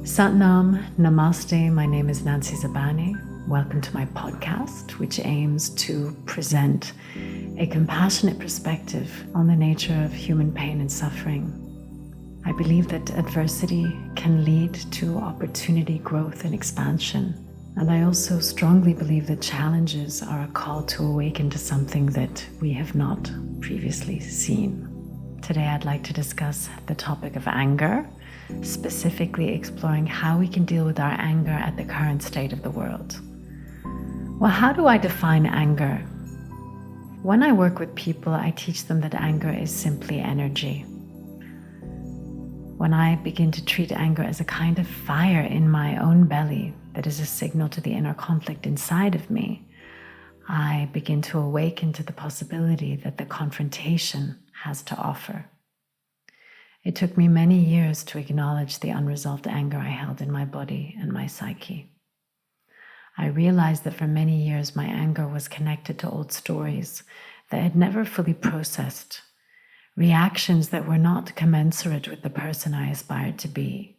Satnam, Namaste, my name is Nancy Zabani. Welcome to my podcast, which aims to present a compassionate perspective on the nature of human pain and suffering. I believe that adversity can lead to opportunity, growth, and expansion. And I also strongly believe that challenges are a call to awaken to something that we have not previously seen. Today, I'd like to discuss the topic of anger, specifically exploring how we can deal with our anger at the current state of the world. Well, how do I define anger? When I work with people, I teach them that anger is simply energy. When I begin to treat anger as a kind of fire in my own belly that is a signal to the inner conflict inside of me, I begin to awaken to the possibility that the confrontation has to offer. It took me many years to acknowledge the unresolved anger I held in my body and my psyche. I realized that for many years my anger was connected to old stories that I had never fully processed, reactions that were not commensurate with the person I aspired to be.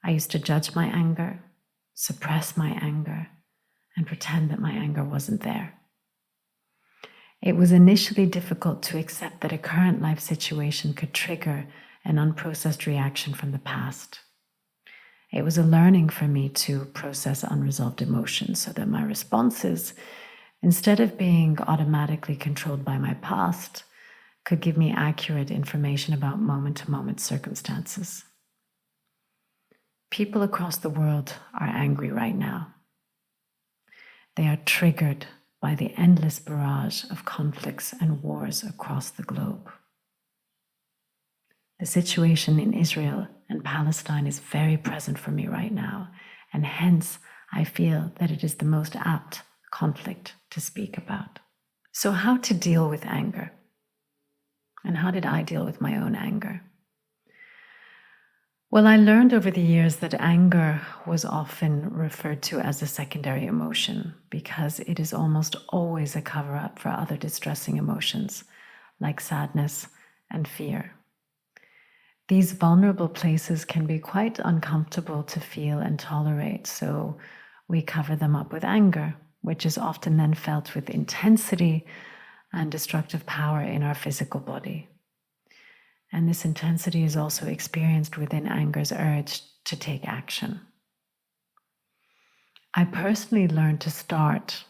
I used to judge my anger, suppress my anger, and pretend that my anger wasn't there. It was initially difficult to accept that a current life situation could trigger an unprocessed reaction from the past. It was a learning for me to process unresolved emotions so that my responses, instead of being automatically controlled by my past, could give me accurate information about moment-to-moment circumstances. People across the world are angry right now. They are triggered by the endless barrage of conflicts and wars across the globe. The situation in Israel and Palestine is very present for me right now, and hence I feel that it is the most apt conflict to speak about. So how to deal with anger? And how did I deal with my own anger? Well, I learned over the years that anger was often referred to as a secondary emotion because it is almost always a cover-up for other distressing emotions like sadness and fear. These vulnerable places can be quite uncomfortable to feel and tolerate, so we cover them up with anger, which is often then felt with intensity and destructive power in our physical body. And this intensity is also experienced within anger's urge to take action. I personally learned to start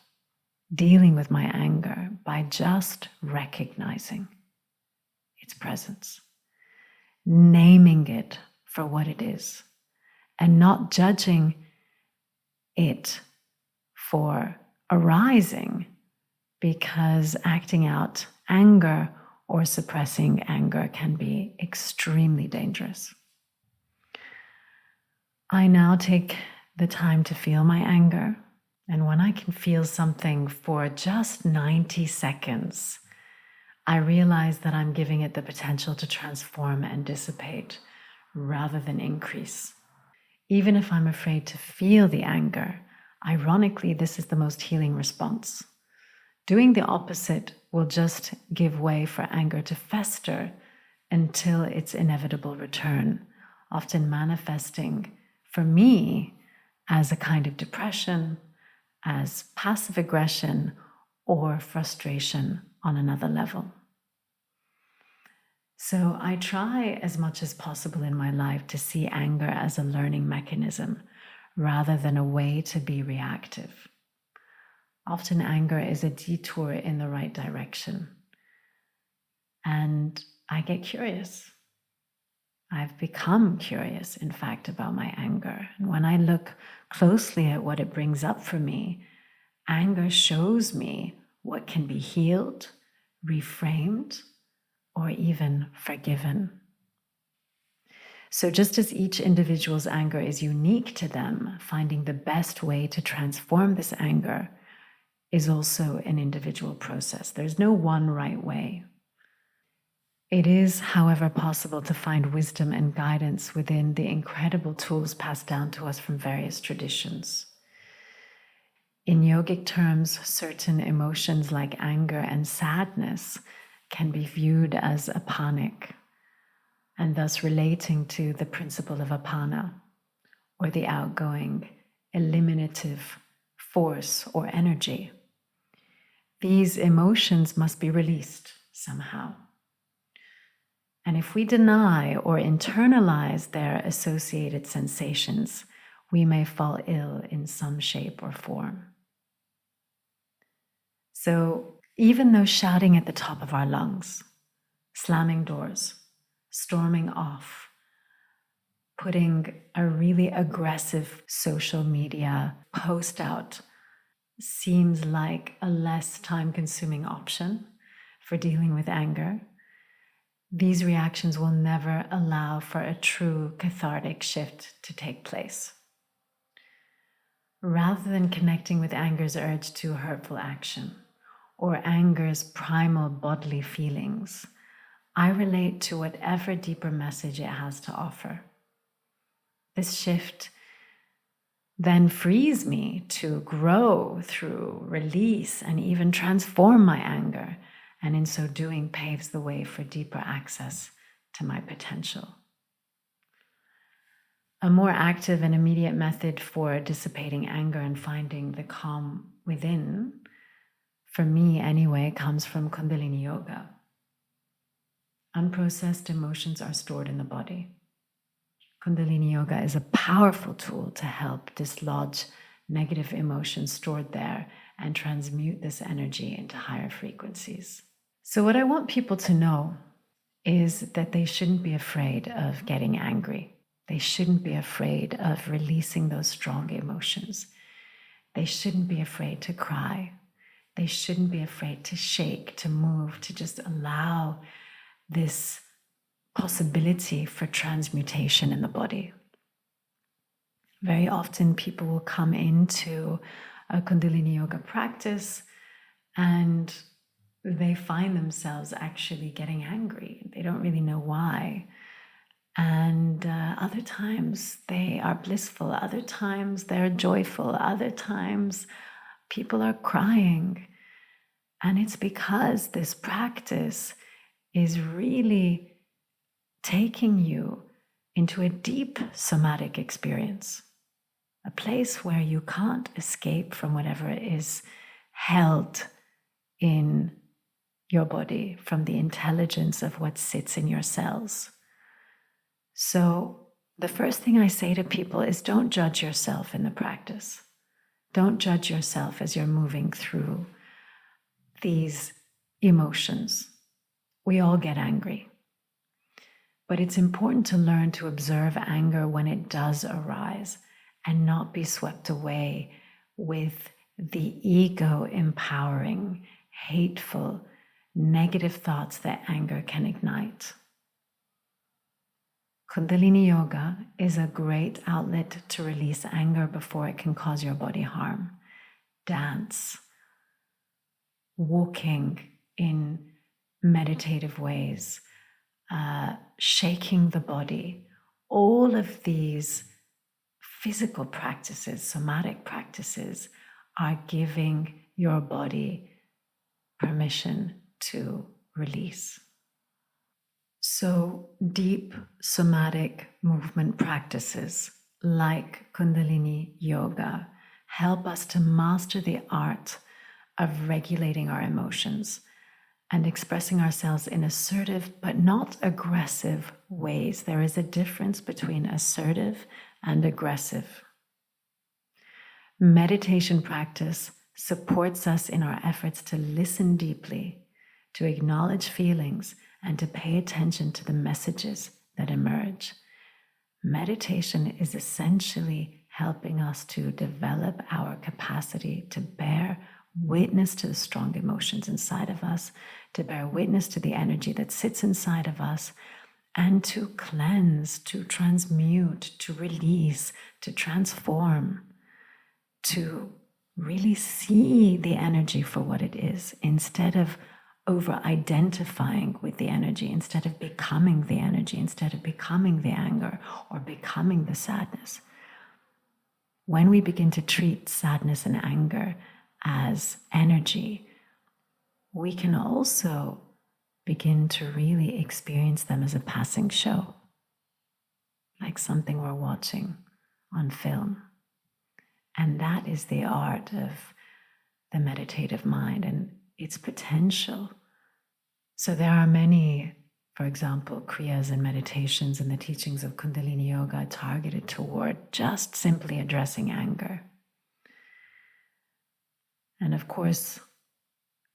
dealing with my anger by just recognizing its presence, naming it for what it is, and not judging it for arising, because acting out anger or suppressing anger can be extremely dangerous. I now take the time to feel my anger, and when I can feel something for just 90 seconds, I realize that I'm giving it the potential to transform and dissipate rather than increase. Even if I'm afraid to feel the anger, ironically, this is the most healing response. Doing the opposite will just give way for anger to fester until its inevitable return, often manifesting for me as a kind of depression, as passive aggression, or frustration on another level. So I try as much as possible in my life to see anger as a learning mechanism rather than a way to be reactive. Often anger is a detour in the right direction. And I get curious. I've become curious, in fact, about my anger. And when I look closely at what it brings up for me, anger shows me what can be healed, reframed, or even forgiven. So just as each individual's anger is unique to them, finding the best way to transform this anger is also an individual process. There's no one right way. It is, however, possible to find wisdom and guidance within the incredible tools passed down to us from various traditions. In yogic terms, certain emotions like anger and sadness can be viewed as apanic, and thus relating to the principle of apana, or the outgoing eliminative force or energy. These emotions must be released somehow. And if we deny or internalize their associated sensations, we may fall ill in some shape or form. So even though shouting at the top of our lungs, slamming doors, storming off, putting a really aggressive social media post out seems like a less time-consuming option for dealing with anger, these reactions will never allow for a true cathartic shift to take place. Rather than connecting with anger's urge to hurtful action or anger's primal bodily feelings, I relate to whatever deeper message it has to offer. This shift then frees me to grow through release and even transform my anger, and in so doing paves the way for deeper access to my potential. A more active and immediate method for dissipating anger and finding the calm within, for me anyway, comes from Kundalini Yoga. Unprocessed emotions are stored in the body. Kundalini Yoga is a powerful tool to help dislodge negative emotions stored there and transmute this energy into higher frequencies. So what I want people to know is that they shouldn't be afraid of getting angry. They shouldn't be afraid of releasing those strong emotions. They shouldn't be afraid to cry. They shouldn't be afraid to shake, to move, to just allow this possibility for transmutation in the body. Very often people will come into a Kundalini Yoga practice and they find themselves actually getting angry. They don't really know why. And other times they are blissful. Other times they're joyful. Other times people are crying. And it's because this practice is really taking you into a deep somatic experience, a place where you can't escape from whatever is held in your body, from the intelligence of what sits in your cells. So the first thing I say to people is don't judge yourself in the practice. Don't judge yourself as you're moving through these emotions. We all get angry. But it's important to learn to observe anger when it does arise and not be swept away with the ego-empowering, hateful, negative thoughts that anger can ignite. Kundalini Yoga is a great outlet to release anger before it can cause your body harm. Dance, walking in meditative ways, shaking the body, all of these physical practices, somatic practices, are giving your body permission to release. So deep somatic movement practices like Kundalini Yoga help us to master the art of regulating our emotions and expressing ourselves in assertive but not aggressive ways. There is a difference between assertive and aggressive. Meditation practice supports us in our efforts to listen deeply, to acknowledge feelings, and to pay attention to the messages that emerge. Meditation is essentially helping us to develop our capacity to bear witness to the strong emotions inside of us, to bear witness to the energy that sits inside of us, and to cleanse, to transmute, to release, to transform, to really see the energy for what it is, instead of over-identifying with the energy, instead of becoming the energy, instead of becoming the anger or becoming the sadness. When we begin to treat sadness and anger as energy, we can also begin to really experience them as a passing show, like something we're watching on film. And that is the art of the meditative mind and its potential. So there are many, for example, kriyas and meditations in the teachings of Kundalini Yoga targeted toward just simply addressing anger. And of course,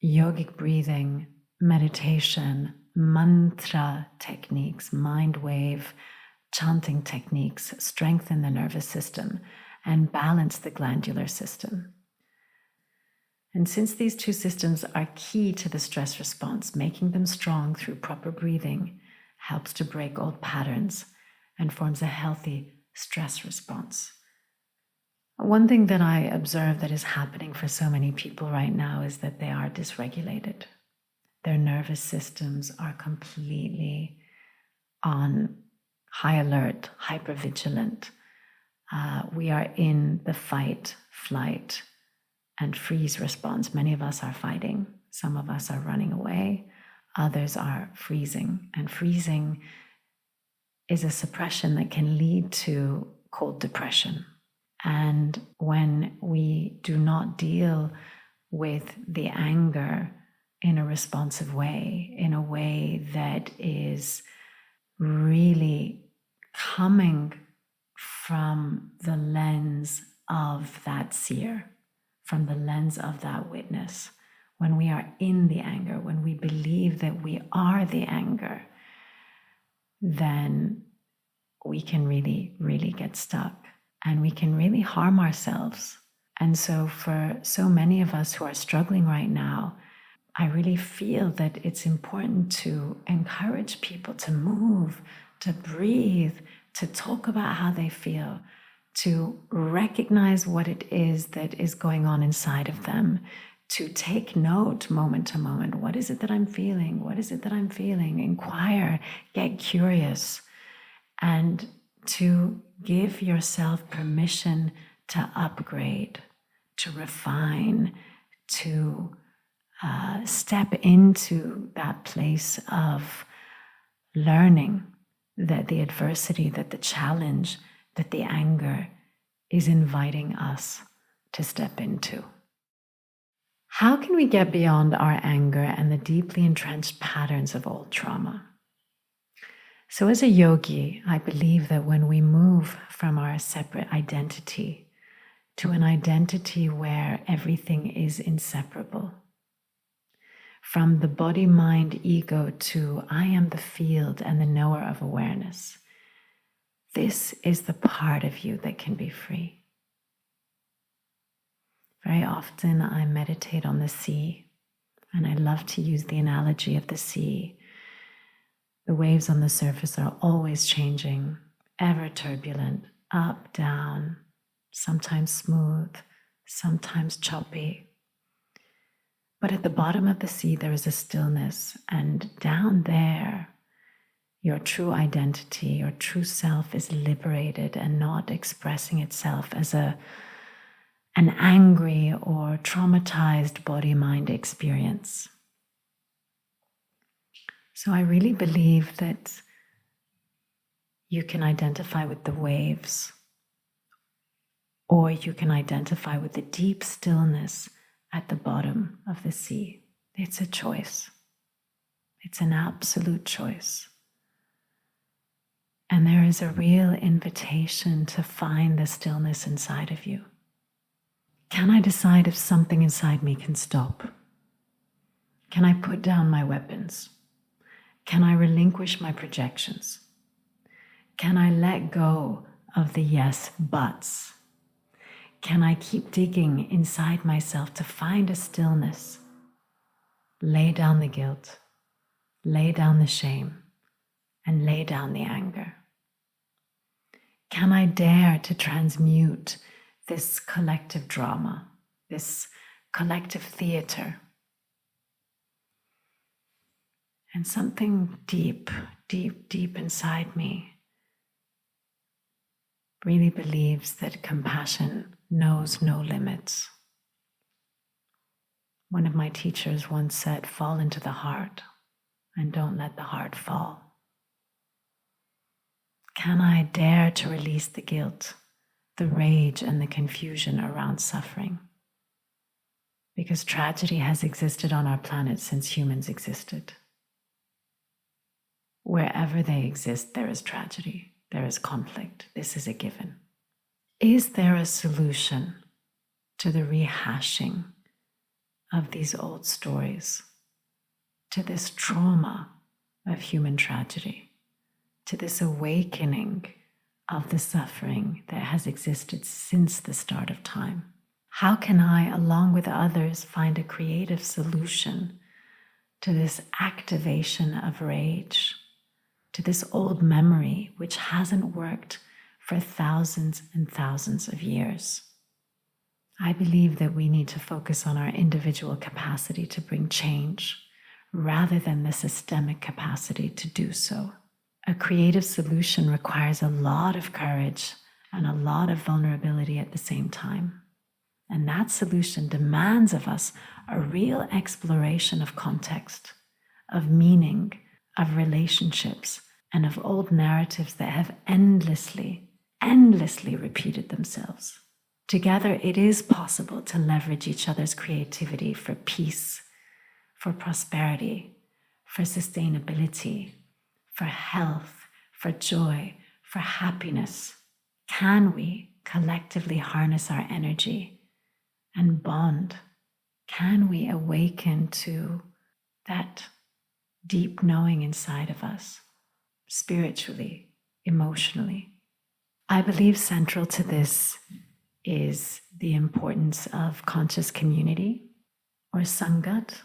yogic breathing, meditation, mantra techniques, mind wave, chanting techniques strengthen the nervous system and balance the glandular system. And since these two systems are key to the stress response, making them strong through proper breathing helps to break old patterns and forms a healthy stress response. One thing that I observe that is happening for so many people right now is that they are dysregulated. Their nervous systems are completely on high alert, hypervigilant. We are in the fight, flight, and freeze response. Many of us are fighting. Some of us are running away. Others are freezing. And freezing is a suppression that can lead to cold depression. And when we do not deal with the anger in a responsive way, in a way that is really coming from the lens of that seer, from the lens of that witness, when we are in the anger, when we believe that we are the anger, then we can really, really get stuck and we can really harm ourselves. And so for so many of us who are struggling right now, I really feel that it's important to encourage people to move, to breathe, to talk about how they feel, to recognize what it is that is going on inside of them, to take note moment to moment. What is it that I'm feeling? What is it that I'm feeling? Inquire, get curious, and to give yourself permission to upgrade, to refine, to step into that place of learning that the adversity, that the challenge, that the anger is inviting us to step into. How can we get beyond our anger and the deeply entrenched patterns of old trauma? So as a yogi, I believe that when we move from our separate identity to an identity where everything is inseparable, from the body, mind, ego to I am the field and the knower of awareness, this is the part of you that can be free. Very often I meditate on the sea, and I love to use the analogy of the sea. The waves on the surface are always changing, ever turbulent, up, down, sometimes smooth, sometimes choppy. But at the bottom of the sea, there is a stillness, and down there, your true identity, your true self is liberated and not expressing itself as an angry or traumatized body-mind experience. So I really believe that you can identify with the waves, or you can identify with the deep stillness at the bottom of the sea. It's a choice. It's an absolute choice. And there is a real invitation to find the stillness inside of you. Can I decide if something inside me can stop? Can I put down my weapons? Can I relinquish my projections? Can I let go of the yes buts? Can I keep digging inside myself to find a stillness? Lay down the guilt, lay down the shame, and lay down the anger. Can I dare to transmute this collective drama, this collective theater? And something deep, deep, deep inside me really believes that compassion knows no limits. One of my teachers once said, fall into the heart and don't let the heart fall. Can I dare to release the guilt, the rage and the confusion around suffering. Because tragedy has existed on our planet since humans existed. Wherever they exist, there is tragedy, there is conflict. This is a given. Is there a solution to the rehashing of these old stories, to this trauma of human tragedy, to this awakening of the suffering that has existed since the start of time? How can I, along with others, find a creative solution to this activation of rage, to this old memory which hasn't worked for thousands and thousands of years? I believe that we need to focus on our individual capacity to bring change rather than the systemic capacity to do so. A creative solution requires a lot of courage and a lot of vulnerability at the same time. And that solution demands of us a real exploration of context, of meaning, of relationships, and of old narratives that have endlessly repeated themselves. Together, it is possible to leverage each other's creativity for peace, for prosperity, for sustainability, for health, for joy, for happiness. Can we collectively harness our energy and bond? Can we awaken to that deep knowing inside of us, spiritually, emotionally? I believe central to this is the importance of conscious community or sangat,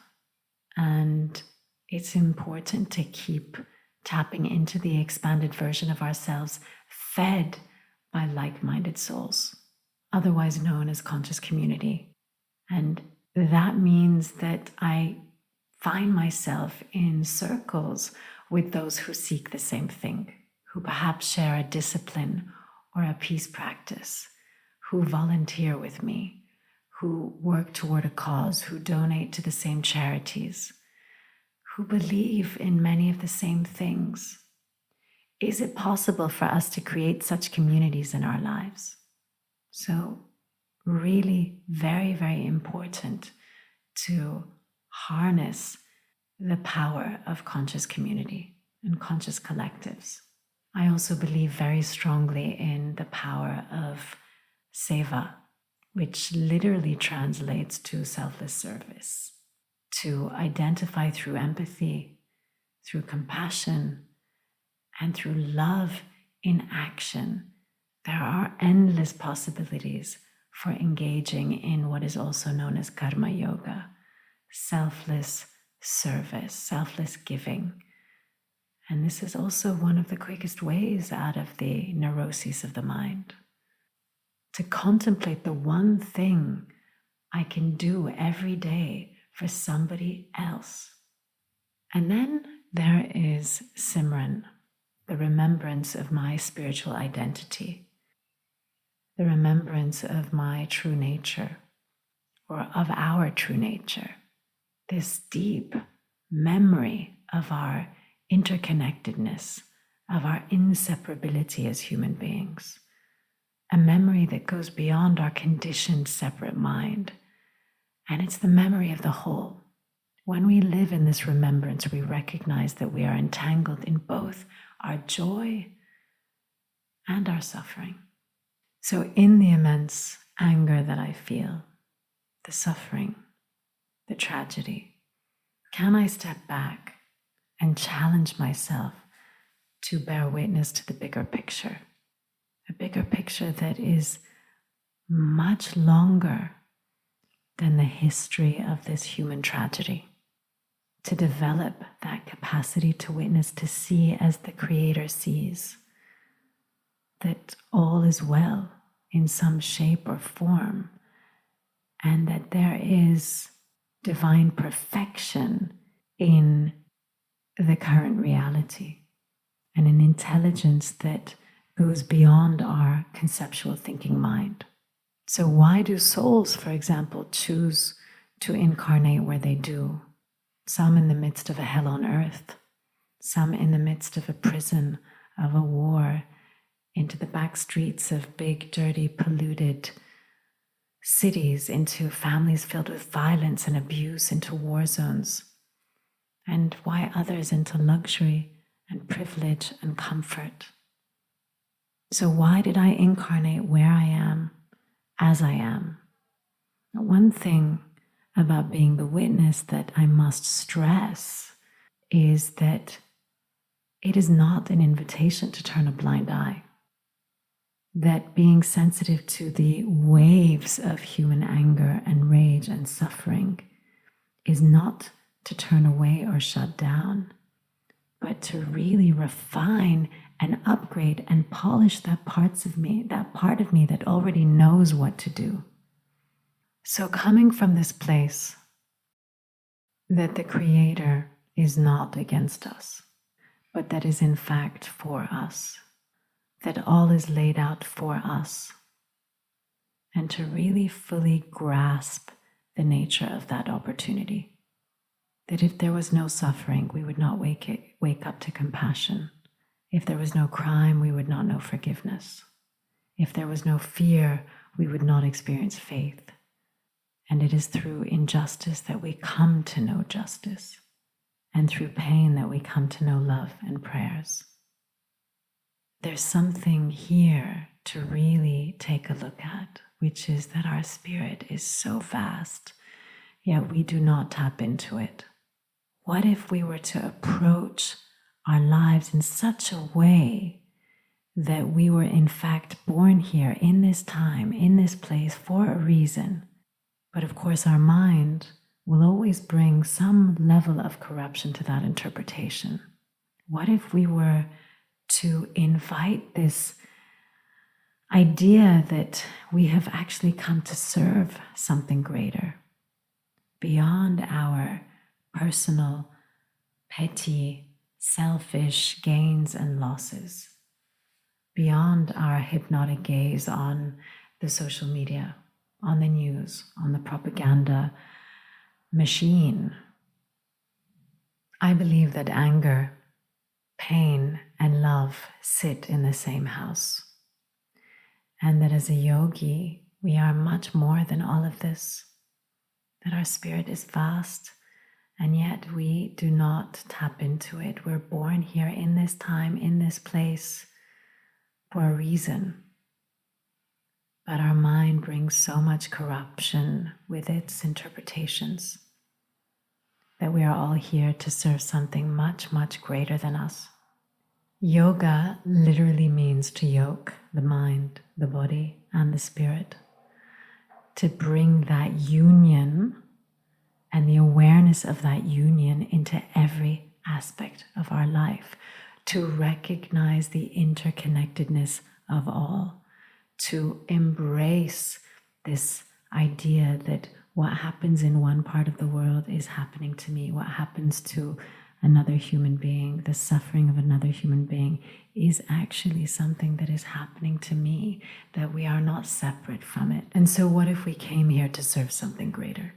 and it's important to keep tapping into the expanded version of ourselves fed by like-minded souls, otherwise known as conscious community. And that means that I find myself in circles with those who seek the same thing, who perhaps share a discipline or a peace practice, who volunteer with me, who work toward a cause, who donate to the same charities, who believe in many of the same things. Is it possible for us to create such communities in our lives? So, really very, very important to harness the power of conscious community and conscious collectives. I also believe very strongly in the power of seva, which literally translates to selfless service, to identify through empathy, through compassion, and through love in action. There are endless possibilities for engaging in what is also known as karma yoga, selfless service, selfless giving. And this is also one of the quickest ways out of the neuroses of the mind. To contemplate the one thing I can do every day for somebody else. And then there is Simran, the remembrance of my spiritual identity, the remembrance of my true nature, or of our true nature, this deep memory of our interconnectedness, of our inseparability as human beings, a memory that goes beyond our conditioned separate mind, and it's the memory of the whole. When we live in this remembrance, we recognize that we are entangled in both our joy and our suffering. So in the immense anger that I feel, the suffering, the tragedy, can I step back and challenge myself to bear witness to the bigger picture? A bigger picture that is much longer than the history of this human tragedy. To develop that capacity to witness, to see as the Creator sees, that all is well in some shape or form, and that there is divine perfection in the current reality, and an intelligence that goes beyond our conceptual thinking mind. So why do souls, for example, choose to incarnate where they do? Some in the midst of a hell on earth, some in the midst of a prison, of a war, into the back streets of big, dirty, polluted cities, into families filled with violence and abuse, into war zones, and why others into luxury and privilege and comfort. So why did I incarnate where I am, as I am? One thing about being the witness that I must stress is that it is not an invitation to turn a blind eye. That being sensitive to the waves of human anger and rage and suffering is not to turn away or shut down, but to really refine and upgrade and polish that part of me that already knows what to do. So coming from this place that the Creator is not against us, but that is in fact for us, that all is laid out for us, and to really fully grasp the nature of that opportunity. That if there was no suffering, we would not wake up to compassion. If there was no crime, we would not know forgiveness. If there was no fear, we would not experience faith. And it is through injustice that we come to know justice, and through pain that we come to know love and prayers. There's something here to really take a look at, which is that our spirit is so vast, yet we do not tap into it. What if we were to approach our lives in such a way that we were in fact born here in this time, in this place for a reason? But of course, our mind will always bring some level of corruption to that interpretation. What if we were to invite this idea that we have actually come to serve something greater beyond our personal, petty, selfish gains and losses, beyond our hypnotic gaze on the social media, on the news, on the propaganda machine? I believe that anger, pain, and love sit in the same house, and that as a yogi, we are much more than all of this, that our spirit is vast, and yet we do not tap into it. We're born here in this time, in this place, for a reason. But our mind brings so much corruption with its interpretations that we are all here to serve something much, much greater than us. Yoga literally means to yoke the mind, the body, and the spirit, to bring that union and the awareness of that union into every aspect of our life, to recognize the interconnectedness of all, to embrace this idea that what happens in one part of the world is happening to me. What happens to another human being, the suffering of another human being, is actually something that is happening to me, that we are not separate from it. And so what if we came here to serve something greater,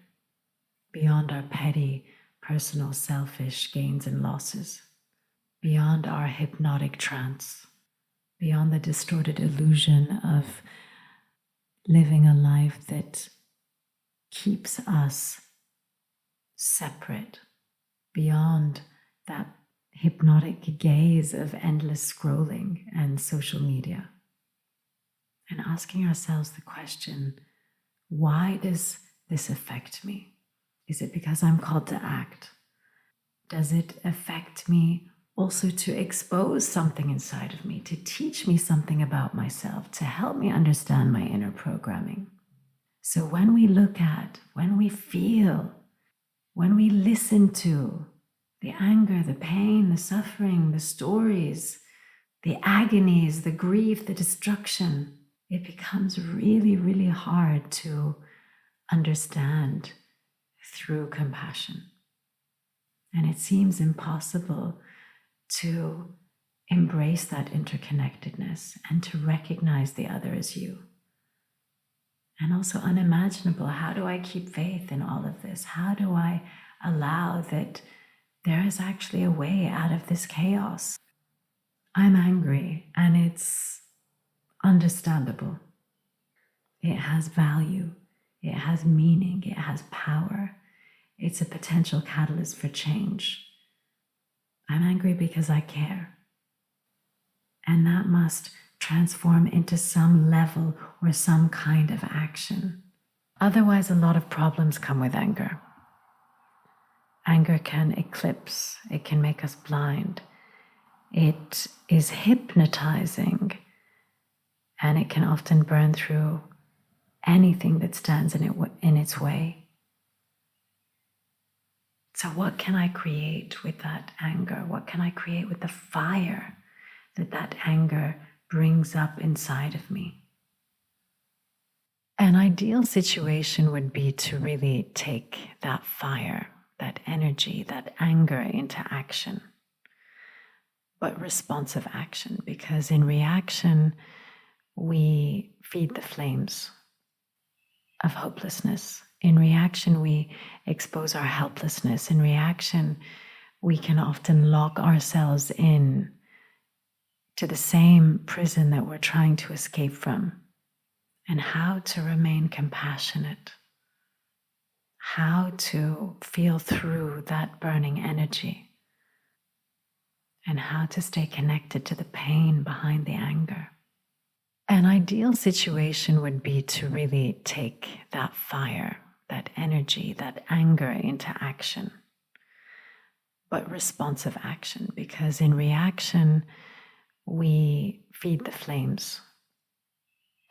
beyond our petty, personal, selfish gains and losses, beyond our hypnotic trance, beyond the distorted illusion of living a life that keeps us separate, beyond that hypnotic gaze of endless scrolling and social media, and asking ourselves the question, why does this affect me? Is it because I'm called to act? Does it affect me also to expose something inside of me, to teach me something about myself, to help me understand my inner programming? So when we look at, when we feel, when we listen to the anger, the pain, the suffering, the stories, the agonies, the grief, the destruction, it becomes really, really hard to understand through compassion. And it seems impossible to embrace that interconnectedness and to recognize the other as you. And also unimaginable, how do I keep faith in all of this? How do I allow that there is actually a way out of this chaos? I'm angry, and it's understandable. It has value. It has meaning. It has power. It's a potential catalyst for change. I'm angry because I care. And that must transform into some level or some kind of action. Otherwise, a lot of problems come with anger. Anger can eclipse. It can make us blind. It is hypnotizing, and it can often burn through anything that stands in its way. So what can I create with that anger? What can I create with the fire that anger brings up inside of me? An ideal situation would be to really take that fire, that energy, that anger into action, but responsive action, because in reaction, we feed the flames of hopelessness. In reaction, we expose our helplessness. In reaction, we can often lock ourselves in to the same prison that we're trying to escape from. And how to remain compassionate, how to feel through that burning energy, and how to stay connected to the pain behind the anger. An ideal situation would be to really take that fire, that energy, that anger into action, but responsive action, because in reaction, we feed the flames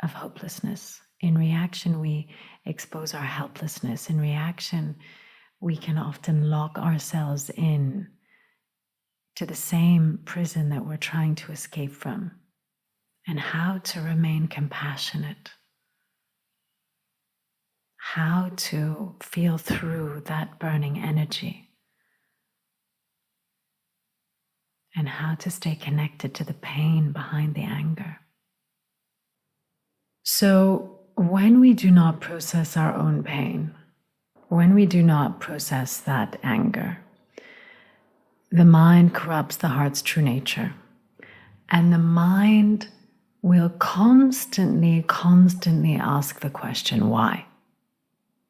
of hopelessness. In reaction, we expose our helplessness. In reaction, we can often lock ourselves in to the same prison that we're trying to escape from. And how to remain compassionate, how to feel through that burning energy, and how to stay connected to the pain behind the anger. So when we do not process our own pain, when we do not process that anger, the mind corrupts the heart's true nature. And the mind will constantly ask the question, why?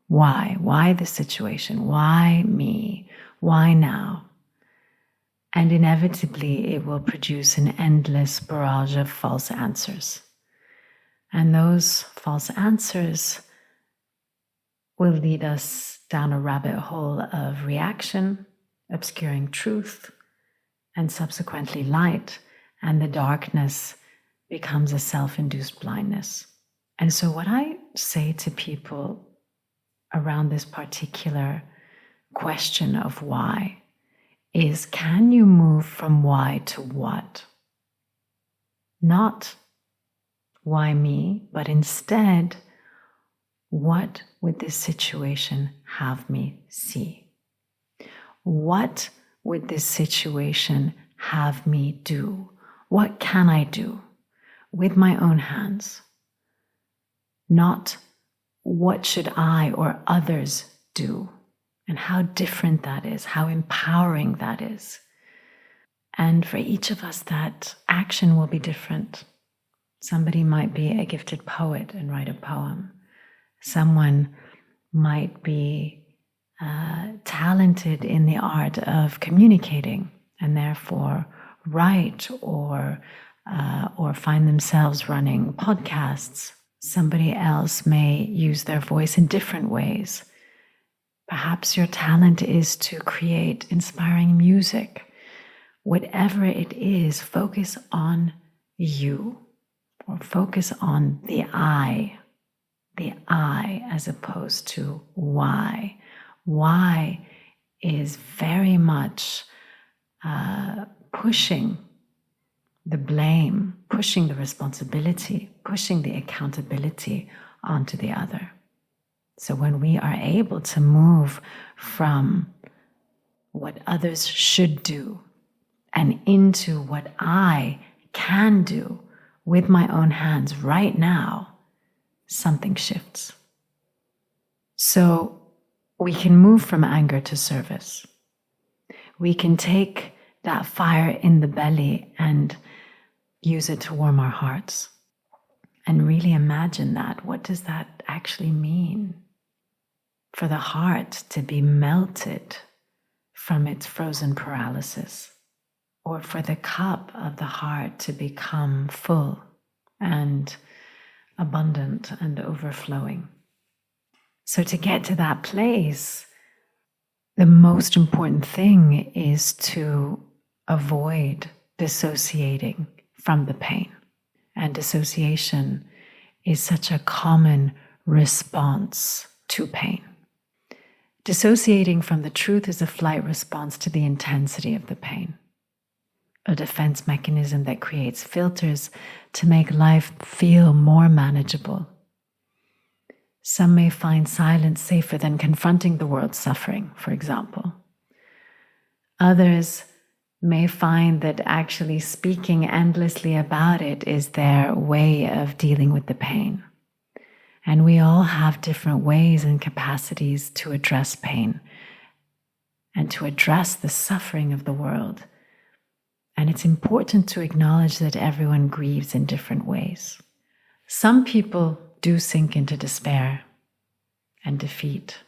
Why? Why this situation? Why me? Why now? And inevitably, it will produce an endless barrage of false answers. And those false answers will lead us down a rabbit hole of reaction, obscuring truth, and subsequently light, and the darkness becomes a self-induced blindness. And so what I say to people around this particular question of why is, can you move from why to what? Not why me, but instead, what would this situation have me see? What would this situation have me do? What can I do with my own hands? Not what should I or others do, and how different that is, how empowering that is. And for each of us, that action will be different. Somebody might be a gifted poet and write a poem. Someone might be talented in the art of communicating and therefore write or find themselves running podcasts. Somebody else may use their voice in different ways. Perhaps your talent is to create inspiring music. Whatever it is, focus on you, or focus on the I as opposed to why. Why is very much pushing the blame, pushing the responsibility, pushing the accountability onto the other. So when we are able to move from what others should do and into what I can do with my own hands right now, something shifts. So we can move from anger to service. We can take that fire in the belly and use it to warm our hearts. And really imagine that. What does that actually mean? For the heart to be melted from its frozen paralysis, or for the cup of the heart to become full and abundant and overflowing. So to get to that place, the most important thing is to avoid dissociating from the pain. And dissociation is such a common response to pain. Dissociating from the truth is a flight response to the intensity of the pain, a defense mechanism that creates filters to make life feel more manageable. Some may find silence safer than confronting the world's suffering, for example. Others may find that actually speaking endlessly about it is their way of dealing with the pain. And we all have different ways and capacities to address pain and to address the suffering of the world. And it's important to acknowledge that everyone grieves in different ways. Some people do sink into despair and defeat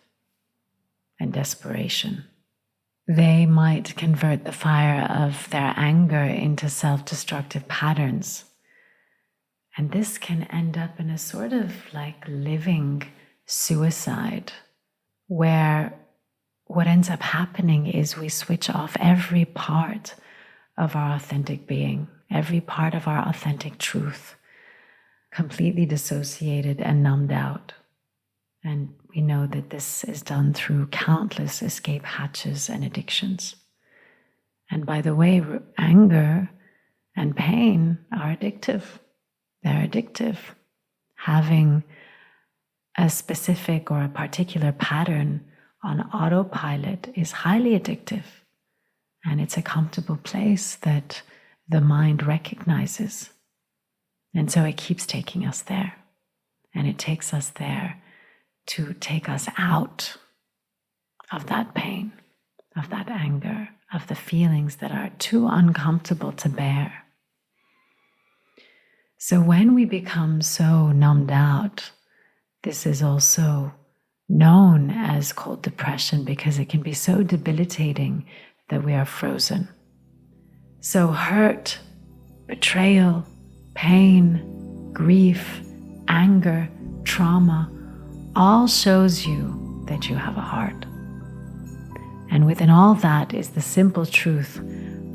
and desperation. They might convert the fire of their anger into self-destructive patterns. And this can end up in a sort of like living suicide, where what ends up happening is we switch off every part of our authentic being, every part of our authentic truth, completely dissociated and numbed out. And we know that this is done through countless escape hatches and addictions. And by the way, anger and pain are addictive. They're addictive. Having a specific or a particular pattern on autopilot is highly addictive. And it's a comfortable place that the mind recognizes. And so it keeps taking us there. And it takes us there to take us out of that pain, of that anger, of the feelings that are too uncomfortable to bear. So when we become so numbed out, this is also known as cold depression because it can be so debilitating that we are frozen. So hurt, betrayal, pain, grief, anger, trauma, all shows you that you have a heart. And within all that is the simple truth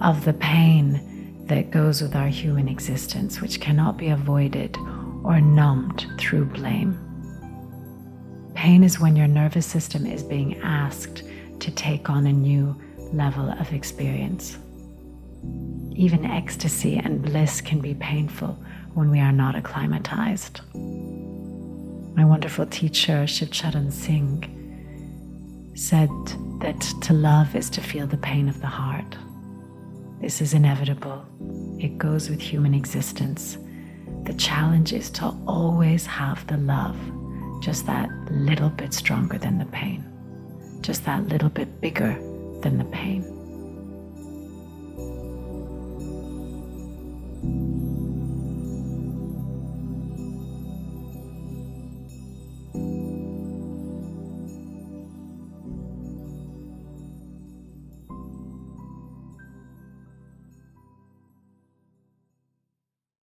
of the pain that goes with our human existence, which cannot be avoided or numbed through blame. Pain is when your nervous system is being asked to take on a new level of experience. Even ecstasy and bliss can be painful when we are not acclimatized. My wonderful teacher, Shiv Charan Singh, said that to love is to feel the pain of the heart. This is inevitable. It goes with human existence. The challenge is to always have the love, just that little bit stronger than the pain, just that little bit bigger than the pain.